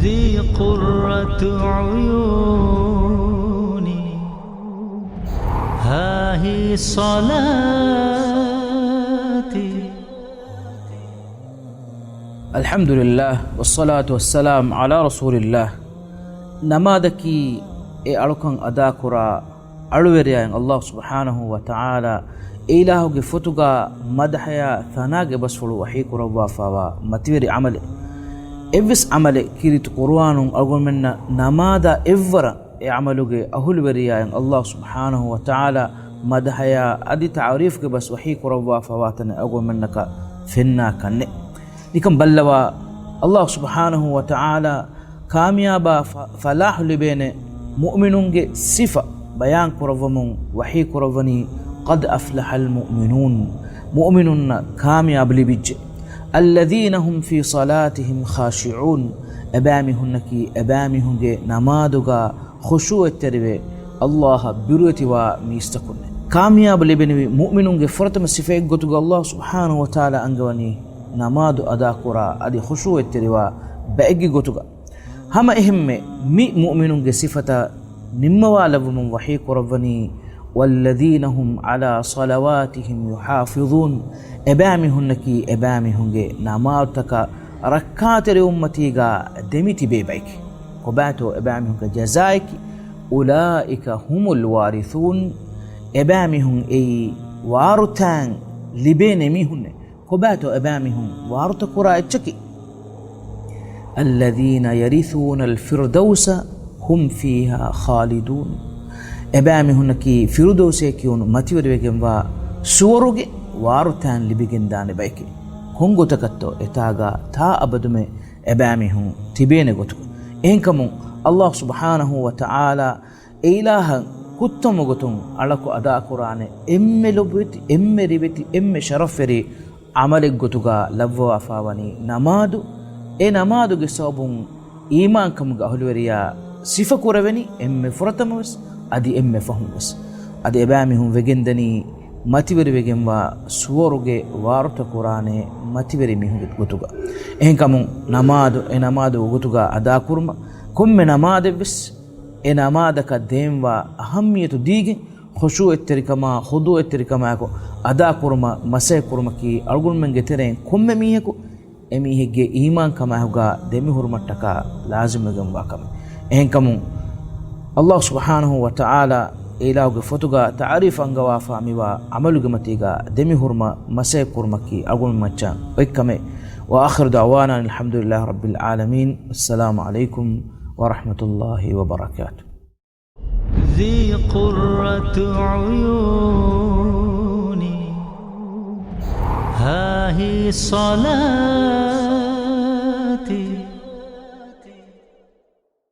ذي قرة عيوني ها هي صلاتي. الحمد لله والصلاة والسلام على رسول الله. نمادكي ألوكان أداكرا ألويريان الله سبحانه وتعالى إلهه فتوغا مدحيا ثناغ بسفلو وحيك ربا فاوا متيري عمل إفس عمل كيرت قرآن أقول منا نمادا إفرا عملوغ أهلويريان الله سبحانه وتعالى مدحيا أدي تعريفك بس وحيك ربا فواتن أقول منك فينا كنّي لكم بلوا الله سبحانه وتعالى كاميابا فلاح لبين مؤمنون صفة بيان كرفمون وحي كرفني قد أفلح المؤمنون مؤمنون كامياب لبج الذين هم في صلاتهم خاشعون أبامهنكي أبامهن نمادغا خشوع التربية الله بروتي وميستكن كامياب لبين مؤمنون فرتم الصفة قتغ الله سبحانه وتعالى أنغواني نمادو أداكورا أدي خشوع التروا بأجي قطعا هما إهم مي مؤمنون صفة نموا لهم وحي قربني والذين هم على صلواتهم يحافظون أبامهنكي أبامهن نماتك ركات أمتيغا دمتي بيبايك قباتو أبامهن جزايك أولئك هم الوارثون أبامهن أي وارتان لبين ميهن قباتو أبامهم وارت قراء التكي الذين يرثون الفردوس هم فيها خالدون أبامهم كي فردوس يكون متيور بيجن وا سورج وارتان لبيجن دان بايكي هنگو تكتو إتاغا تا أبدمي أبامهم تبين غتو إنكم الله سبحانه وتعالى إله كتم غتون علىكو أداء قرآن إم لبيت إم ربيت إم شرفري عملك غتوغا لبوا فاواني نمادو نمادو صوبون إيمان كمغا هلوريا صفة كوربني إم فرتموس أدي إم فهموس أدي أبامهم وجندني ماتيبري وجنوا سوروغي وارتا قراني ماتيبري ميهم غتوغا إنكم نمادو غتوغا أدا كورما كم نماد بس نمادك ديموا أهمية ديجي خشوع التركما خضوع التركما کو ادا کرما مسے کرما کی ارگل من گترین کم میہ کو امیہ گے ایمان کما ہوگا دمی حرمتکا لازم گم واکم انکم اللہ سبحانہ و تعالی الہ گے فتوگا تعریف انگوا فامیوا عمل گمتیگا دمی حرما مسے کرما کی ارگل مچا وکمے واخر دعوانا الحمد لله رب العالمين السلام عليكم ورحمة الله وبركاته. ذي قرة عيوني ها هي صلاتي.